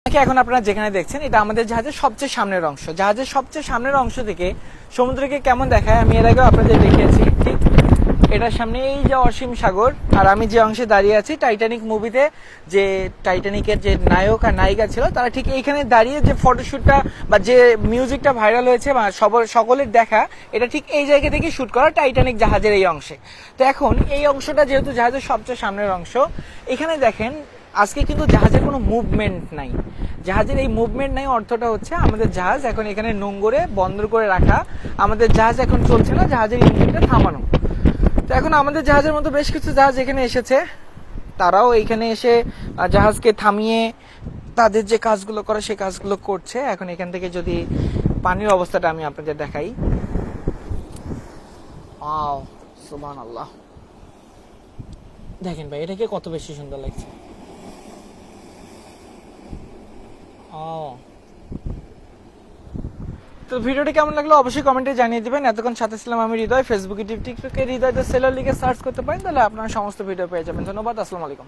এখন আপনারা যেখানে দেখছেন এটা আমাদের জাহাজের সবচেয়ে সামনের অংশ। জাহাজের সবচেয়ে সামনের অংশ থেকে সমুদ্রকে কেমন দেখায় আমি এর আগেও আপনাদের দেখিয়েছি। ঠিক এটার সামনে এই যে অসীম সাগর, আর আমি যে অংশে দাঁড়িয়ে আছি টাইটানিক মুভিতে যে টাইটানিকের যে নায়ক আর নায়িকা ছিল তারা ঠিক এইখানে দাঁড়িয়ে যে ফটোশুটটা বা যে মিউজিকটা ভাইরাল হয়েছে বা সকলের দেখা, এটা ঠিক এই জায়গা থেকে শুট করা টাইটানিক জাহাজের এই অংশে। তো এখন এই অংশটা যেহেতু জাহাজের সবচেয়ে সামনের অংশ, এখানে দেখেন আজকে কিন্তু জাহাজের কোনো মুভমেন্ট নাই। জাহাজের এই মুভমেন্ট নাই অর্থটা হচ্ছে আমাদের জাহাজ এখন এখানে নোঙ্গরে বন্দর করে রাখা, আমাদের জাহাজ এখন চলছে না, জাহাজের ইঞ্জিনটা থামানো। তো এখন আমাদের জাহাজের মতো বেশ কিছু জাহাজ এখানে এসেছে, তারাও এইখানে এসে জাহাজকে থামিয়ে তাদের যে কাজগুলো করে সেই কাজগুলো করছে। এখন এখান থেকে যদি পানির অবস্থাটা আমি আপনাদের দেখাই, সুবহানাল্লাহ, দেখেন ভাই এটাকে কত বেশি সুন্দর লাগছে। তো ভিডিওটি কেমন লাগলো অবশ্যই কমেন্টে জানিয়ে দিবেন। এতক্ষণ সাথে ছিলাম আমি হৃদয়। ফেসবুকে টিকটকে হৃদয় দ্য সেলার লিখে সার্চ করতে পারেন, তাহলে আপনারা সমস্ত ভিডিও পেয়ে যাবেন। ধন্যবাদ, আসসালামু আলাইকুম।